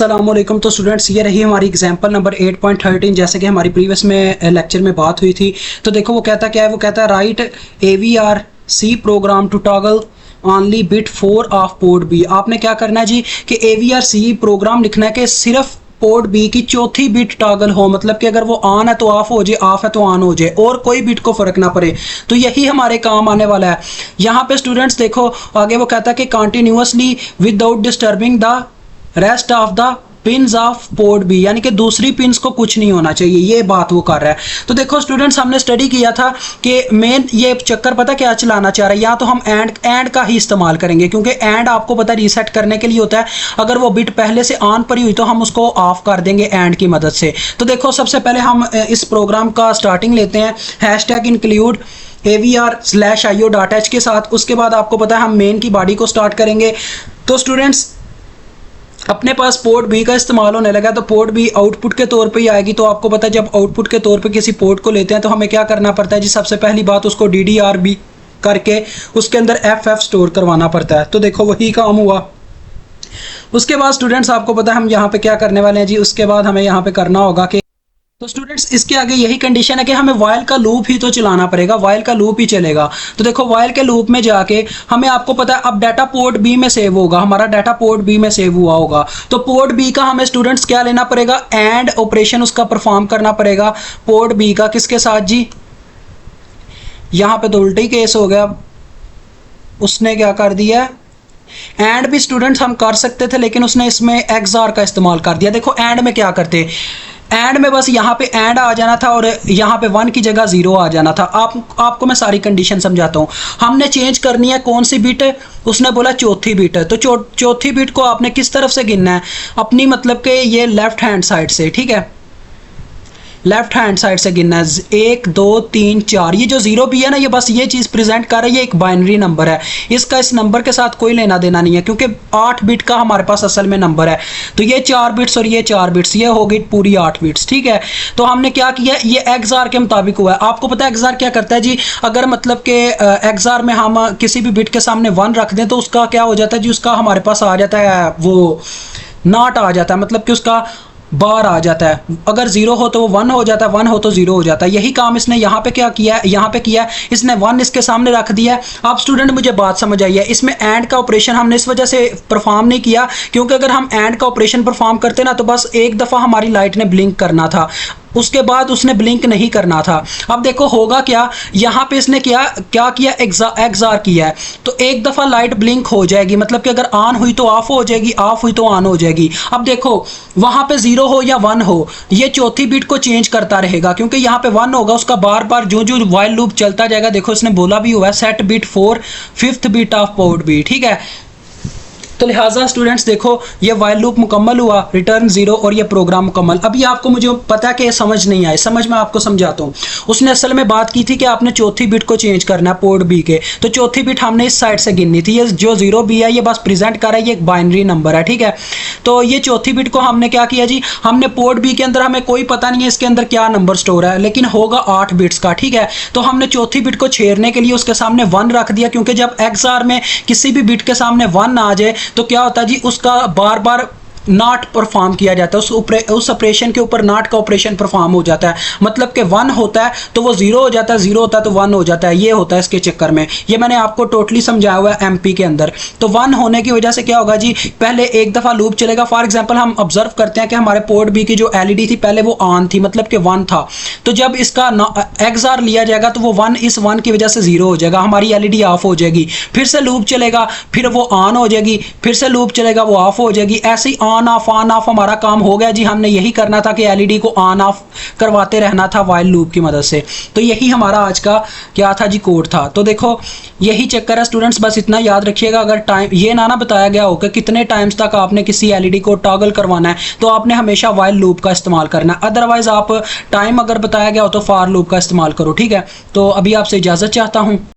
अस्सलामुअलैकुम। तो स्टूडेंट्स, ये रही हमारी एग्जांपल नंबर 8.13। जैसे कि हमारी प्रीवियस में लेक्चर में बात हुई थी। तो देखो वो कहता क्या है, वो कहता है right AVR C program to toggle only bit 4 of port B. आपने क्या करना है जी कि AVR C प्रोग्राम लिखना है कि सिर्फ पोर्ट बी की चौथी बिट टॉगल हो, मतलब कि अगर वो ऑन है तो ऑफ हो जाए, ऑफ है तो ऑन हो जाए, और कोई बिट को फर्क ना पड़े। तो यही हमारे काम आने वाला है। यहाँ पे स्टूडेंट्स देखो आगे वो कहता है कि continuously without disturbing the rest of the pins of port B, यानी कि दूसरी पिन्स को कुछ नहीं होना चाहिए, ये बात वो कर रहा है। तो देखो स्टूडेंट्स, हमने स्टडी किया था कि मेन ये चक्कर पता क्या चलाना चाह रहा है, या तो हम एंड का ही इस्तेमाल करेंगे, क्योंकि एंड आपको पता रीसेट करने के लिए होता है। अगर वो बिट पहले से ऑन पड़ी हुई तो हम उसको ऑफ कर देंगे एंड की मदद से। तो देखो सबसे पहले हम इस प्रोग्राम का स्टार्टिंग लेते हैं हैशटैग इंक्लूड AVR/IO.H के साथ। उसके बाद आपको पता है हम मेन की बॉडी को स्टार्ट करेंगे। तो स्टूडेंट्स, अपने पास पोर्ट बी का इस्तेमाल होने लगा, तो पोर्ट बी आउटपुट के तौर पे ही आएगी। तो आपको पता है जब आउटपुट के तौर पे किसी पोर्ट को लेते हैं तो हमें क्या करना पड़ता है जी, सबसे पहली बात उसको DDRB करके उसके अंदर FF स्टोर करवाना पड़ता है। तो देखो वही काम हुआ। उसके बाद स्टूडेंट्स आपको पता है हम यहाँ पे क्या करने वाले हैं जी, उसके बाद हमें यहाँ पे करना होगा कि तो स्टूडेंट्स इसके आगे यही कंडीशन है कि हमें वाइल का लूप ही तो चलाना पड़ेगा, वाइल का लूप ही चलेगा। तो देखो वाइल के लूप में जाके हमें आपको पता है अब डाटा पोर्ट बी में सेव होगा, हमारा डाटा पोर्ट बी में सेव हुआ होगा। तो पोर्ट बी का हमें स्टूडेंट्स क्या लेना पड़ेगा, एंड ऑपरेशन उसका परफॉर्म करना पड़ेगा पोर्ट बी का। किसके साथ जी, यहाँ पे तो उल्टा ही केस हो गया, उसने क्या कर दिया, एंड भी स्टूडेंट्स हम कर सकते थे लेकिन उसने इसमें XOR का इस्तेमाल कर दिया। देखो एंड में क्या करते, एंड में बस यहाँ पे एंड आ जाना था और यहाँ पे 1 की जगह 0 आ जाना था। आपको मैं सारी कंडीशन समझाता हूँ। हमने चेंज करनी है कौन सी बिट, उसने बोला चौथी बिट है। तो चौथी बिट को आपने किस तरफ से गिनना है, अपनी मतलब कि ये लेफ्ट हैंड साइड से, ठीक है, लेफ्ट हैंड साइड से गिनना है। 1 2 3 4, ये जो 0 भी है ना, ये बस ये चीज़ प्रेजेंट कर रहा है, ये एक बाइनरी नंबर है, इसका इस नंबर के साथ कोई लेना देना नहीं है, क्योंकि 8 बिट का हमारे पास असल में नंबर है। तो ये 4 बिट्स और ये 4 बिट्स, ये हो गई पूरी 8 बिट्स, ठीक है। तो हमने क्या किया, ये XOR के मुताबिक हुआ है। आपको पता है XOR क्या करता है जी, अगर मतलब कि XOR में हम किसी भी बिट के सामने 1 रख दें तो उसका क्या हो जाता है जी, उसका हमारे पास आ जाता है वो नॉट आ जाता है, मतलब कि उसका बार आ जाता है। अगर 0 हो तो वो 1 हो जाता है, 1 हो तो 0 हो जाता है। यही काम इसने यहाँ पे क्या किया है, यहाँ पे किया है, इसने 1 इसके सामने रख दिया है। अब स्टूडेंट मुझे बात समझ आई है, इसमें एंड का ऑपरेशन हमने इस वजह से परफॉर्म नहीं किया क्योंकि अगर हम एंड का ऑपरेशन परफॉर्म करते ना तो बस एक दफ़ा हमारी लाइट ने ब्लिंक करना था, उसके बाद उसने ब्लिंक नहीं करना था। अब देखो होगा क्या, यहाँ पे इसने क्या किया, XOR किया है। तो एक दफ़ा लाइट ब्लिंक हो जाएगी, मतलब कि अगर ऑन हुई तो ऑफ हो जाएगी, ऑफ हुई तो ऑन हो जाएगी। अब देखो वहाँ पे 0 हो या 1 हो, ये चौथी बिट को चेंज करता रहेगा, क्योंकि यहाँ पे 1 होगा, उसका बार बार जो जो वाइल लूप चलता जाएगा। देखो इसने बोला भी हुआ है set bit for 5th bit of port B, ठीक है। तो लिहाजा स्टूडेंट्स देखो ये वाइल लूप मुकम्मल हुआ, रिटर्न 0 और ये प्रोग्राम मुकम्मल। अभी आपको मुझे पता है कि ये समझ नहीं आए, समझ मैं आपको समझाता हूँ। उसने असल में बात की थी कि आपने चौथी बिट को चेंज करना है पोर्ट बी के, तो चौथी बिट हमने इस साइड से गिननी थी। ये जो 0 बी है ये बस प्रेजेंट कर रहा है, ये एक बाइनरी नंबर है, ठीक है। तो ये चौथी बिट को हमने क्या किया जी, हमने पोर्ट बी के अंदर, हमें कोई पता नहीं है इसके अंदर क्या नंबर स्टोर है, लेकिन होगा 8 बिट्स का, ठीक है। तो हमने चौथी बिट को छेड़ने के लिए उसके सामने 1 रख दिया, क्योंकि जब XOR में किसी भी बिट के सामने 1 आ जाए तो क्या होता है जी, उसका बार बार नॉट परफॉर्म किया जाता है, उस ऑपरेशन के ऊपर नॉट का ऑपरेशन परफॉर्म हो जाता है। मतलब कि 1 होता है तो वो 0 हो जाता है, 0 होता है तो 1 हो जाता है, ये होता है इसके चक्कर में। ये मैंने आपको टोटली समझाया हुआ है MP के अंदर। तो 1 होने की वजह से क्या होगा जी, पहले एक दफ़ा लूप चलेगा। फॉर एग्जांपल हम ऑब्जर्व करते हैं कि हमारे पोर्ट बी की जो LED थी पहले वो ऑन थी, मतलब कि 1 था। तो जब इसका XOR लिया जाएगा तो वो 1 इस 1 की वजह से 0 हो जाएगा, हमारी LED ऑफ हो जाएगी। फिर से लूप चलेगा, फिर वो ऑन हो जाएगी, फिर से लूप चलेगा, वो ऑफ हो जाएगी। ऐसे ही ऑन ऑफ हमारा काम हो गया जी। हमने यही करना था कि LED को ऑन ऑफ करवाते रहना था वाइल लूप की मदद से। तो यही हमारा आज का क्या था जी, कोड था। तो देखो यही चक्कर है स्टूडेंट्स, बस इतना याद रखिएगा। अगर टाइम ये ना बताया गया हो कि कितने टाइम्स तक आपने किसी LED को टॉगल करवाना है तो आपने हमेशा वाइल लूप का इस्तेमाल करना है। अदरवाइज आप टाइम अगर बताया गया हो तो फॉर लूप का इस्तेमाल करो, ठीक है। तो अभी आपसे इजाज़त चाहता हूँ।